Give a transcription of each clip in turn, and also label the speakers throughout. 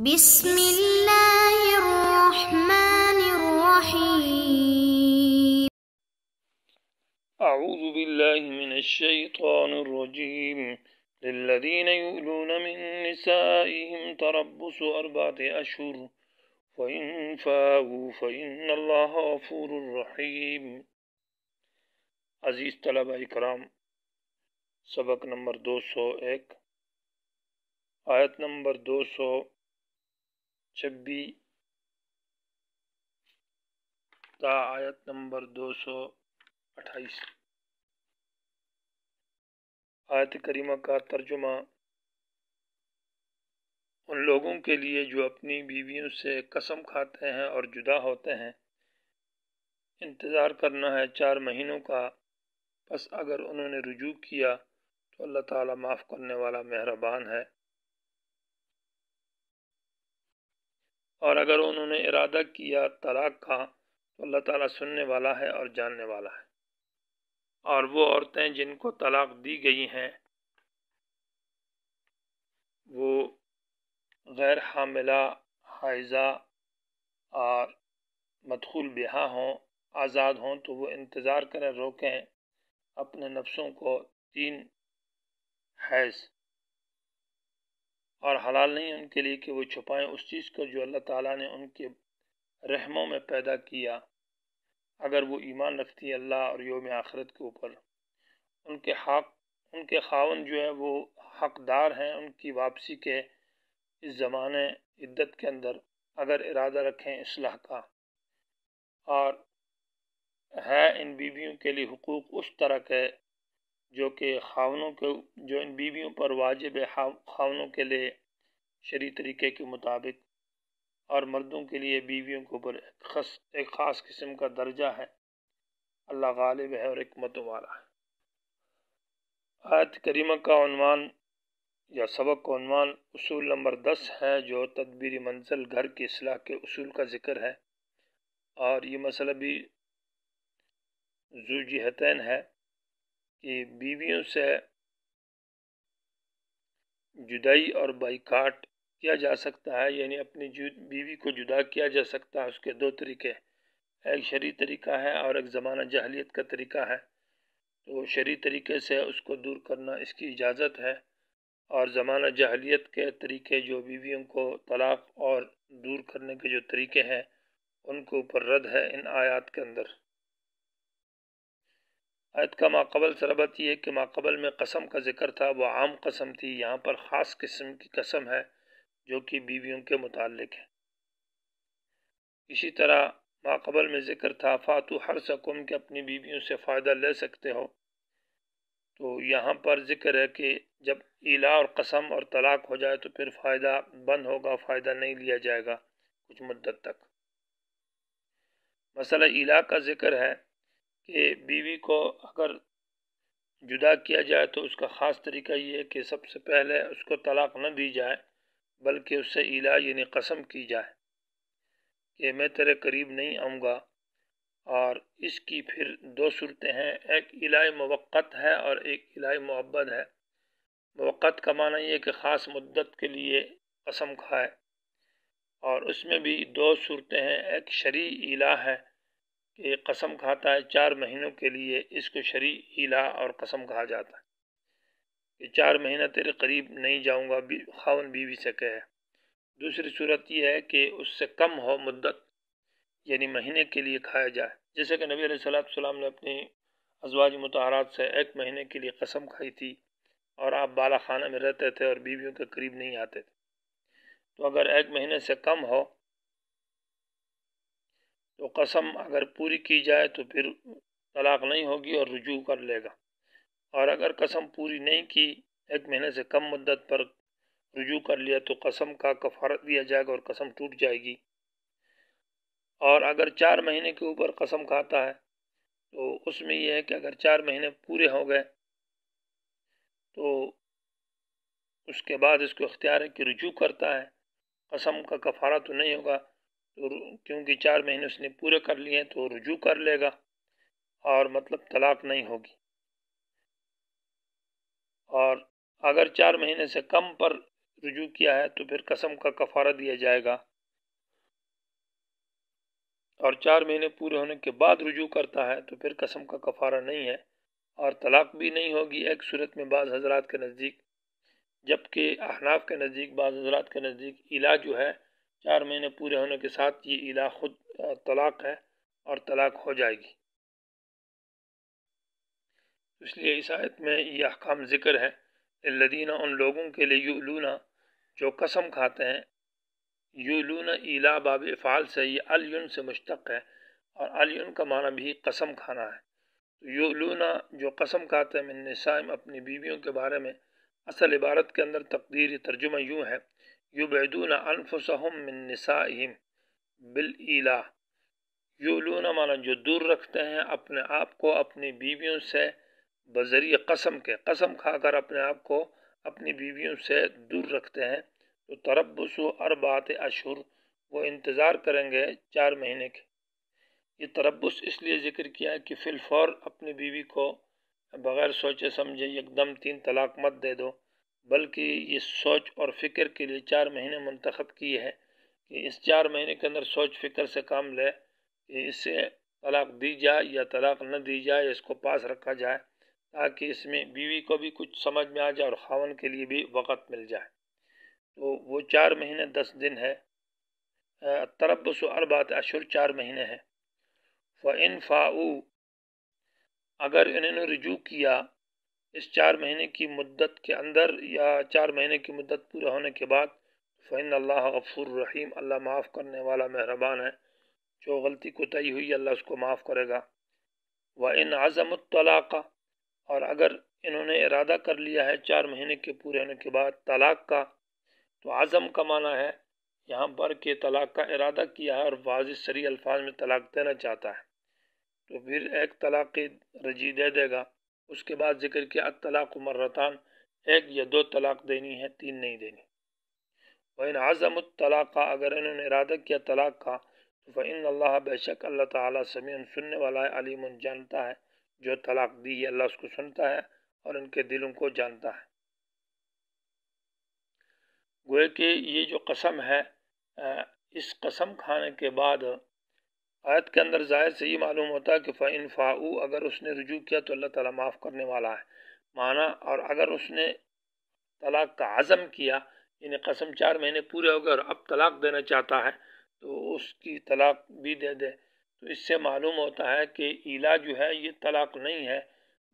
Speaker 1: بسم اللہ الرحمن الرحیم
Speaker 2: اعوذ باللہ من الشیطان الرجیم للذین یؤلون من نسائهم تربص 4 اشہر فإن فاؤوا فإن اللہ غفور رحیم۔ عزیز طلبہ اکرام، سبق نمبر 201، آیت نمبر 226 تا آیت نمبر 228۔ آیت کریمہ کا ترجمہ ان لوگوں کے لیے جو اپنی بیویوں سے قسم کھاتے ہیں اور جدا ہوتے ہیں، انتظار کرنا ہے 4 مہینوں کا، پس اگر انہوں نے رجوع کیا تو اللہ تعالیٰ معاف کرنے والا مہربان ہے، اور اگر انہوں نے ارادہ کیا طلاق کا تو اللہ تعالیٰ سننے والا ہے اور جاننے والا ہے۔ اور وہ عورتیں جن کو طلاق دی گئی ہیں وہ غیر حاملہ، حائضہ اور مدخول بہا ہوں، آزاد ہوں، تو وہ انتظار کریں، روکیں اپنے نفسوں کو 3 حیض، اور حلال نہیں ان کے لیے کہ وہ چھپائیں اس چیز کو جو اللہ تعالیٰ نے ان کے رحموں میں پیدا کیا، اگر وہ ایمان رکھتی ہے اللہ اور یوم آخرت کے اوپر۔ ان کے خاوند جو ہے وہ حقدار ہیں ان کی واپسی کے اس زمانے عدت کے اندر، اگر ارادہ رکھیں اصلاح کا، اور ہے ان بیویوں کے لیے حقوق اس طرح کے جو کہ جو ان بیویوں پر واجب ہے خاونوں کے لیے شرعی طریقے کے مطابق، اور مردوں کے لیے بیویوں کے اوپر ایک خاص قسم کا درجہ ہے۔ اللہ غالب ہے اور حکمت والا ہے۔ آیت کریمہ کا عنوان یا سبق کا عنوان اصول نمبر 10 ہے، جو تدبیر منزل گھر کی اصلاح کے اصول کا ذکر ہے، اور یہ مسئلہ بھی ذو جہتین ہے کہ بیویوں سے جدائی اور بائیکاٹ کیا جا سکتا ہے، یعنی اپنی بیوی کو جدا کیا جا سکتا ہے۔ اس کے 2 طریقے، ایک شرعی طریقہ ہے اور ایک زمانہ جاہلیت کا طریقہ ہے۔ تو شرعی طریقے سے اس کو دور کرنا اس کی اجازت ہے، اور زمانہ جاہلیت کے طریقے جو بیویوں کو طلاق اور دور کرنے کے جو طریقے ہیں ان کے اوپر رد ہے ان آیات کے اندر۔ آیت کا ماقبل سے ربط یہ ہے کہ ماقبل میں قسم کا ذکر تھا، وہ عام قسم تھی، یہاں پر خاص قسم کی قسم ہے جو کہ بیویوں کے متعلق ہے۔ اسی طرح ماقبل میں ذکر تھا فاتو حرثکم، کہ اپنی بیویوں سے فائدہ لے سکتے ہو، تو یہاں پر ذکر ہے کہ جب ایلا اور قسم اور طلاق ہو جائے تو پھر فائدہ بند ہوگا، فائدہ نہیں لیا جائے گا کچھ مدت تک۔ مسئلہ ایلا کا ذکر ہے کہ بیوی کو اگر جدا کیا جائے تو اس کا خاص طریقہ یہ ہے کہ سب سے پہلے اس کو طلاق نہ دی جائے، بلکہ اس سے ایلا یعنی قسم کی جائے کہ میں تیرے قریب نہیں آؤں گا۔ اور اس کی پھر 2 صورتیں ہیں، ایک الہ موقت ہے اور ایک الہ مؤبد ہے۔ موقت کا معنی یہ ہے کہ خاص مدت کے لیے قسم کھائے، اور اس میں بھی 2 صورتیں ہیں، ایک شرعی الہ ہے کہ قسم کھاتا ہے 4 مہینوں کے لیے، اس کو شرعی الہ اور قسم کہا جاتا ہے کہ 4 مہینہ تیرے قریب نہیں جاؤں گا، خاوند بیوی سے کہے۔ دوسری صورت یہ ہے کہ اس سے کم ہو مدت، یعنی مہینے کے لیے کھایا جائے، جیسے کہ نبی علیہ السلام نے اپنی ازواج مطہرات سے 1 مہینے کے لیے قسم کھائی تھی، اور آپ بالا خانہ میں رہتے تھے اور بیویوں کے قریب نہیں آتے تھے۔ تو اگر 1 مہینے سے کم ہو تو قسم اگر پوری کی جائے تو پھر طلاق نہیں ہوگی اور رجوع کر لے گا، اور اگر قسم پوری نہیں کی، 1 مہینے سے کم مدت پر رجوع کر لیا، تو قسم کا کفارہ دیا جائے گا اور قسم ٹوٹ جائے گی۔ اور اگر 4 مہینے کے اوپر قسم کھاتا ہے تو اس میں یہ ہے کہ اگر 4 مہینے پورے ہو گئے تو اس کے بعد اس کو اختیار ہے کہ رجوع کرتا ہے، قسم کا کفارہ تو نہیں ہوگا، کیونکہ 4 مہینے اس نے پورے کر لیے ہیں، تو رجوع کر لے گا اور مطلب طلاق نہیں ہوگی۔ اور اگر 4 مہینے سے کم پر رجوع کیا ہے تو پھر قسم کا کفارہ دیا جائے گا، اور 4 مہینے پورے ہونے کے بعد رجوع کرتا ہے تو پھر قسم کا کفارہ نہیں ہے، اور طلاق بھی نہیں ہوگی ایک صورت میں بعض حضرات کے نزدیک، جبکہ احناف کے نزدیک، بعض حضرات کے نزدیک الہ جو ہے 4 مہینے پورے ہونے کے ساتھ یہ الہ خود طلاق ہے اور طلاق ہو جائے گی۔ اس لیے اس آیت میں یہ احکام ذکر ہے، الذین ان لوگوں کے لیے یؤلون جو قسم کھاتے ہیں، یولون ایلا باب افعال سے، یہ الیون سے مشتق ہے، اور الیون کا معنی بھی قسم کھانا ہے۔ یولون جو قسم کھاتے ہیں، من نسائم اپنی بیویوں کے بارے میں، اصل عبارت کے اندر تقدیری ترجمہ یوں ہے، یبعدون انفسهم من نسائهم بالایلا، یولون معنی جو دور رکھتے ہیں اپنے آپ کو اپنی بیویوں سے بذریعہ قسم کے، قسم کھا کر اپنے آپ کو اپنی بیویوں سے دور رکھتے ہیں، تو تربص اربعۃ اشہر، وہ انتظار کریں گے 4 مہینے کے۔ یہ تربص اس لیے ذکر کیا ہے کہ فی الفور اپنی بیوی کو بغیر سوچے سمجھے یکدم 3 طلاق مت دے دو، بلکہ یہ سوچ اور فکر کے لیے 4 مہینے منتخب کیے ہیں کہ اس 4 مہینے کے اندر سوچ فکر سے کام لے کہ اس سے طلاق دی جائے یا طلاق نہ دی جائے، اس کو پاس رکھا جائے تاکہ اس میں بیوی کو بھی کچھ سمجھ میں آ جائے اور خاوند کے لیے بھی وقت مل جائے۔ تو وہ 4 مہینے 10 دن ہے، تربص اربعۃ اشہر 4 مہینے ہے۔ فَإِنْ فَاءُوا، اگر انہوں نے رجوع کیا اس 4 مہینے کی مدت کے اندر یا 4 مہینے کی مدت پورا ہونے کے بعد، فَإِنَّ اللَّهَ غَفُورٌ رَحِيمٌ، اللہ معاف کرنے والا مہربان ہے، جو غلطی کوتاہی ہوئی اللہ اس کو معاف کرے گا۔ وَإِنْ عَزَمُوا الطَّلَاقَ، اور اگر انہوں نے ارادہ کر لیا ہے 4 مہینے کے پورے ہونے کے بعد طلاق کا، تو عزم کا معنی ہے یہاں پر کہ طلاق کا ارادہ کیا ہے اور واضح صریح الفاظ میں طلاق دینا چاہتا ہے، تو پھر ایک طلاق رجعی دے دے گا۔ اس کے بعد ذکر کیا الطلاق مرتان، 1 یا 2 طلاق دینی ہے، 3 نہیں دینی۔ وَإِنْ عَزَمُوا الطَّلَاقَ، اگر انہوں نے ارادہ کیا طلاق کا، تو فَإِنَّ اللَّهَ، بے شک اللہ تعالیٰ سمیع سننے والا ہے، علیم جانتا ہے، جو طلاق دی ہے اللہ اس کو سنتا ہے اور ان کے دلوں کو جانتا ہے۔ گوئے کہ یہ جو قسم ہے، اس قسم کھانے کے بعد آیت کے اندر ظاہر سے یہ معلوم ہوتا ہے کہ فَإِنْ فَاءُوا، اگر اس نے رجوع کیا تو اللہ تعالیٰ معاف کرنے والا ہے معنی، اور اگر اس نے طلاق کا عزم کیا، یعنی قسم 4 مہینے پورے ہو گئے اور اب طلاق دینا چاہتا ہے تو اس کی طلاق بھی دے دے، تو اس سے معلوم ہوتا ہے کہ ایلا جو ہے یہ طلاق نہیں ہے،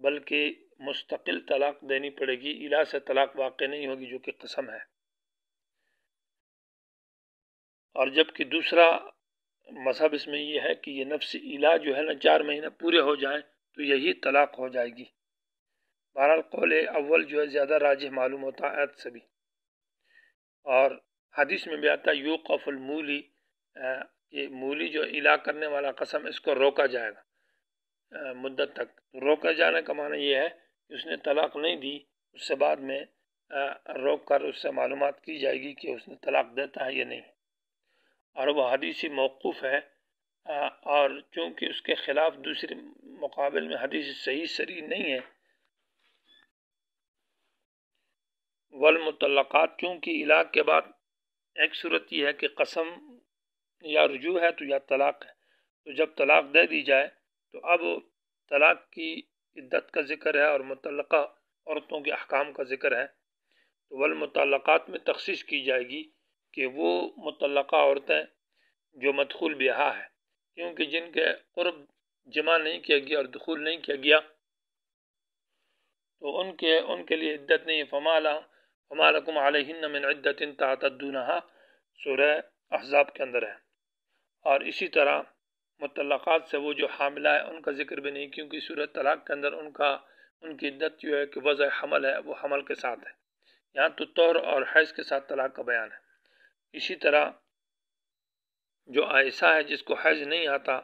Speaker 2: بلکہ مستقل طلاق دینی پڑے گی، ایلا سے طلاق واقع نہیں ہوگی جو کہ قسم ہے۔ اور جبکہ دوسرا مذہب اس میں یہ ہے کہ یہ نفس ایلا جو ہے نا 4 مہینے پورے ہو جائیں تو یہی طلاق ہو جائے گی۔ بہرحال قول اول جو ہے زیادہ راجح معلوم ہوتا ہے آیت سے بھی، اور حدیث میں بھی آتا ہے یوقف المولی، کہ مولی جو ایلا کرنے والا قسم، اس کو روکا جائے گا مدت تک۔ روکا جانے کا معنی یہ ہے کہ اس نے طلاق نہیں دی، اس سے بعد میں روک کر اس سے معلومات کی جائے گی کہ اس نے طلاق دیتا ہے یا نہیں، اور وہ حدیثی موقوف ہے، اور چونکہ اس کے خلاف دوسرے مقابل میں حدیث صحیح صریح نہیں ہے۔ والمطلقات، چونکہ الاق کے بعد ایک صورت یہ ہے کہ قسم یا رجوع ہے تو یا طلاق ہے، تو جب طلاق دے دی جائے تو اب طلاق کی عدت کا ذکر ہے اور مطلقہ عورتوں کے احکام کا ذکر ہے، تو والمطلقات میں تخصیص کی جائے گی کہ وہ مطلقہ عورتیں جو مدخول بیاہ ہے، کیونکہ جن کے قرب جمع نہیں کیا گیا اور دخول نہیں کیا گیا تو ان کے لیے عدت نہیں ہے۔ فما لکم علیہن من عدت تعتدونہا، سورہ احزاب کے اندر ہے۔ اور اسی طرح مطلقات سے وہ جو حاملہ ہے ان کا ذکر بھی نہیں، کیونکہ سورہ طلاق کے اندر ان کی عدت جو ہے کہ وضع حمل ہے، وہ حمل کے ساتھ ہے، یہاں تو طہر اور حیض کے ساتھ طلاق کا بیان ہے۔ اسی طرح جو عائشہ ہے جس کو حیض نہیں آتا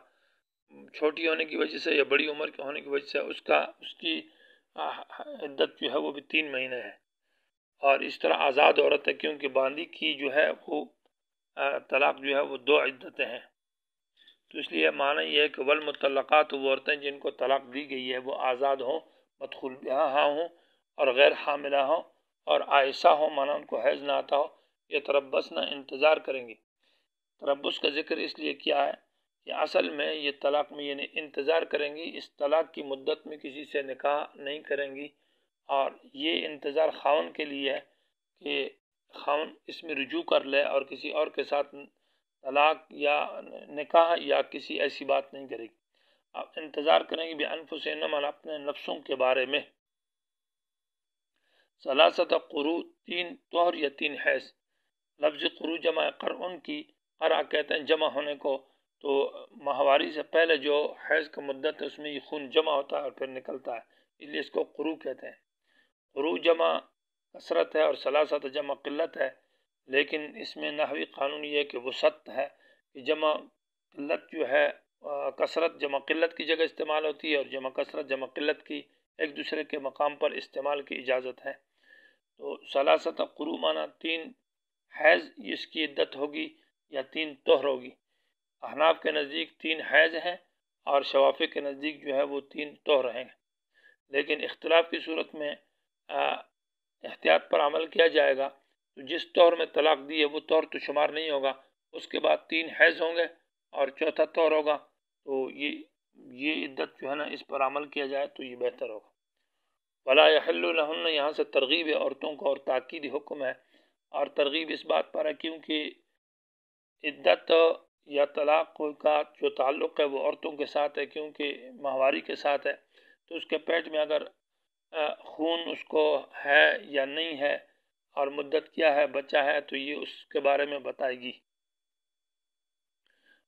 Speaker 2: چھوٹی ہونے کی وجہ سے یا بڑی عمر کے ہونے کی وجہ سے، اس کی عدت جو ہے وہ بھی 3 مہینے ہے۔ اور اس طرح آزاد عورت ہے، کیونکہ باندی کی جو ہے وہ طلاق جو ہے وہ 2 عدتیں ہیں، تو اس لیے معنی یہ ہے کہ والمطلقات، وہ عورتیں جن کو طلاق دی گئی ہے وہ آزاد ہوں، مدخول بیاہ ہوں اور غیر حاملہ ہوں اور عائسہ ہو مانا ان کو حیض نہ آتا ہو، یتربصن انتظار کریں گی۔ تربص کا ذکر اس لیے کیا ہے کہ اصل میں یہ طلاق میں یعنی انتظار کریں گی، اس طلاق کی مدت میں کسی سے نکاح نہیں کریں گی، اور یہ انتظار خاوند کے لیے ہے کہ خاوند اس میں رجوع کر لے اور کسی اور کے ساتھ طلاق یا نکاح یا کسی ایسی بات نہیں کرے گی۔ اب انتظار کریں گی بانفسہن اپنے نفسوں کے بارے میں۔ ثلاثۃ قروء، 3 طہر یا 3 حیض۔ لفظ قروء جمع قرء کی، قرء کہتے ہیں جمع ہونے کو، تو ماہواری سے پہلے جو حیض کا مدت ہے اس میں یہ خون جمع ہوتا ہے اور پھر نکلتا ہے، اس لیے اس کو قروء کہتے ہیں۔ قروء جمع کثرت ہے اور ثلاثۃ جمع قلت ہے، لیکن اس میں نحوی قانون یہ ہے کہ وسط ہے کہ جمع قلت جو ہے کثرت جمع قلت کی جگہ استعمال ہوتی ہے، اور جمع کثرت جمع قلت کی ایک دوسرے کے مقام پر استعمال کی اجازت ہے۔ تو ثلاثۃ قروء مانا 3 حیض اس کی عدت ہوگی یا 3 طہر ہوگی۔ احناف کے نزدیک 3 حیض ہیں اور شوافی کے نزدیک جو ہے وہ 3 طہر ہیں، لیکن اختلاف کی صورت میں احتیاط پر عمل کیا جائے گا، تو جس طہر میں طلاق دی ہے وہ طہر تو شمار نہیں ہوگا، اس کے بعد 3 حیض ہوں گے اور چوتھا طہر ہوگا، تو یہ عدت جو ہے نا اس پر عمل کیا جائے تو یہ بہتر ہوگا۔ ولا یحل لہن، یہاں سے ترغیب ہے عورتوں کو اور تاکیدی حکم ہے، اور ترغیب اس بات پر ہے کیونکہ عدت یا طلاق کا جو تعلق ہے وہ عورتوں کے ساتھ ہے، کیونکہ ماہواری کے ساتھ ہے، تو اس کے پیٹ میں اگر خون اس کو ہے یا نہیں ہے اور مدت کیا ہے بچہ ہے تو یہ اس کے بارے میں بتائے گی۔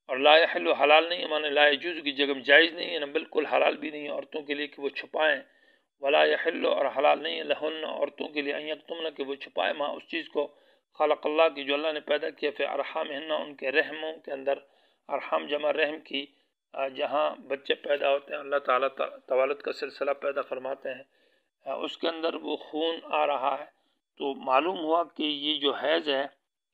Speaker 2: اور لا یحل حلال نہیں ہے، مانے لا یجوز کی جگہ جائز نہیں ہے، نہ بالکل حلال بھی نہیں ہے عورتوں کے لیے کہ وہ چھپائیں۔ ولا یحل، اور حلال نہیں ہے لہن عورتوں کے لیے ان یکتمن کہ وہ چھپائے ما اس چیز کو خلق اللہ کی جو اللہ نے پیدا کیا فی ارحامہن ان کے رحموں کے اندر، ارحام جمع رحم کی، جہاں بچے پیدا ہوتے ہیں اللہ تعالیٰ توالد کا سلسلہ پیدا فرماتے ہیں، اس کے اندر وہ خون آ رہا ہے، تو معلوم ہوا کہ یہ جو حیض ہے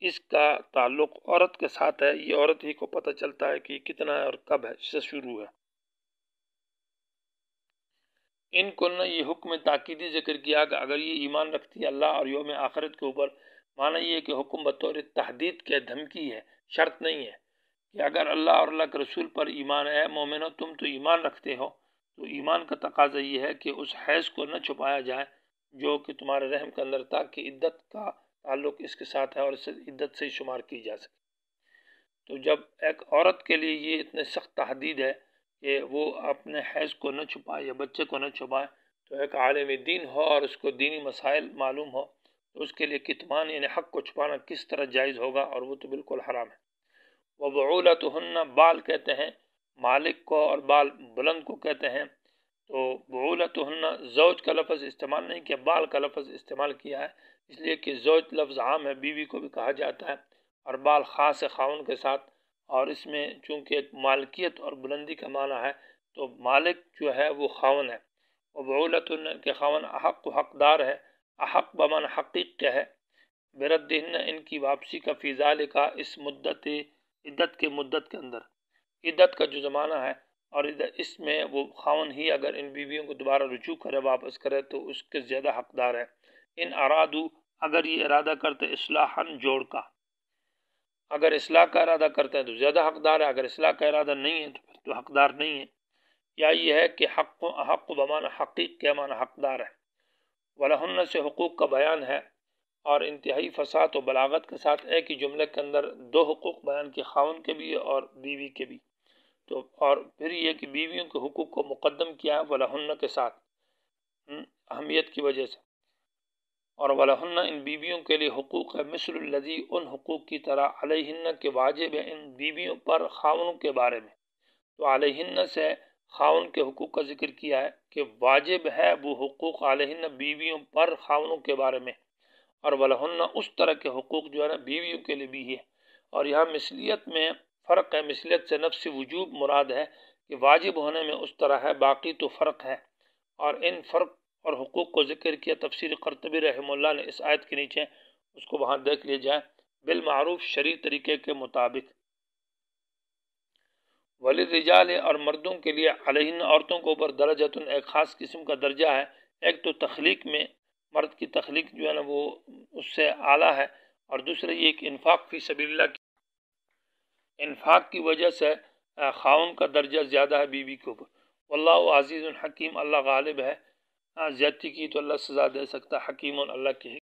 Speaker 2: اس کا تعلق عورت کے ساتھ ہے، یہ عورت ہی کو پتہ چلتا ہے کہ کتنا ہے اور کب ہے سے شروع ہے۔ ان کو نے یہ حکم تاکیدی ذکر کیا کہ اگر یہ ایمان رکھتی ہے اللہ اور یوم آخرت کے اوپر، معنی یہ ہے کہ حکم بطور تحدید کے دھمکی ہے، شرط نہیں ہے کہ اگر اللہ اور اللہ کے رسول پر ایمان ہے، مومنو تم تو ایمان رکھتے ہو، تو ایمان کا تقاضا یہ ہے کہ اس حیض کو نہ چھپایا جائے جو کہ تمہارے رحم کے اندر تھا، کہ عدت کا تعلق اس کے ساتھ ہے اور اس عدت سے شمار کی جا سکے۔ تو جب ایک عورت کے لیے یہ اتنے سخت تحدید ہے کہ وہ اپنے حیض کو نہ چھپائے یا بچے کو نہ چھپائے، تو ایک عالم دین ہو اور اس کو دینی مسائل معلوم ہو تو اس کے لیے کتمان یعنی حق کو چھپانا کس طرح جائز ہوگا، اور وہ تو بالکل حرام ہے۔ وبعولتہن، بال کہتے ہیں مالک کو اور بال بلند کو کہتے ہیں، تو بعولتہن زوج کا لفظ استعمال نہیں کیا، بال کا لفظ استعمال کیا ہے، اس لیے کہ زوج لفظ عام ہے، بیوی کو بھی کہا جاتا ہے، اور بال خاص ہے خاون کے ساتھ، اور اس میں چونکہ مالکیت اور بلندی کا معنی ہے تو مالک جو ہے وہ خاون ہے، وبعولتہن کے خاون احق حقدار ہے، احق بمعنی حقیق کیا ہے، بردہن ان کی واپسی کا فی ذالک اس مدت عدت کے مدت کے اندر، عدت کا جو زمانہ ہے اور اس میں وہ خاون ہی اگر ان بیویوں کو دوبارہ رجوع کرے واپس کرے تو اس کے زیادہ حقدار ہے۔ ان ارادو، اگر یہ ارادہ کرتے اصلاحاً جوڑ کا، اگر اصلاح کا ارادہ کرتے ہیں تو زیادہ حقدار ہے، اگر اصلاح کا ارادہ نہیں ہے تو پھر تو حقدار نہیں ہے۔ یا یہ ہے کہ حق بمعنی حقیق کے معنی حقدار ہے۔ ولہن سے حقوق کا بیان ہے، اور انتہائی فصاحت و بلاغت کے ساتھ ایک ہی جملے کے اندر 2 حقوق بیان کیے، خاون کے بھی اور بیوی کے بھی، تو اور پھر یہ کہ بیویوں کے حقوق کو مقدم کیا ہے ولہن کے ساتھ اہمیت کی وجہ سے، اور ولہن ان بیویوں کے لیے حقوق ہے مثل الذی ان حقوق کی طرح علیہن کے واجب ہے ان بیویوں پر خاونوں کے بارے میں، تو علیہن سے خاون کے حقوق کا ذکر کیا ہے کہ واجب ہے وہ حقوق علیہن بیویوں پر خاونوں کے بارے میں، اور ولہن اس طرح کے حقوق جو ہے نا بیویوں کے لیے بھی ہے، اور یہاں مثلیت میں فرق ہے، مثلیت سے نفس وجوب مراد ہے کہ واجب ہونے میں اس طرح ہے، باقی تو فرق ہے، اور ان فرق اور حقوق کو ذکر کیا تفسیر قرطبی رحمہ اللہ نے اس آیت کے نیچے، اس کو وہاں دیکھ لیا جائے، بالمعروف شرعی طریقے کے مطابق۔ وللرجال، اور مردوں کے لیے علیہن عورتوں کے اوپر درجۃ ایک خاص قسم کا درجہ ہے، ایک تو تخلیق میں مرد کی تخلیق جو ہے نا وہ اس سے اعلیٰ ہے، اور دوسرا یہ کہ انفاق فی سبیل اللہ انفاق کی وجہ سے خاون کا درجہ زیادہ ہے بیوی کے اوپر۔ واللہ عزیز حکیم، اللہ غالب ہے، زیادتی کی تو اللہ سزا دے سکتا، حکیم اللہ کی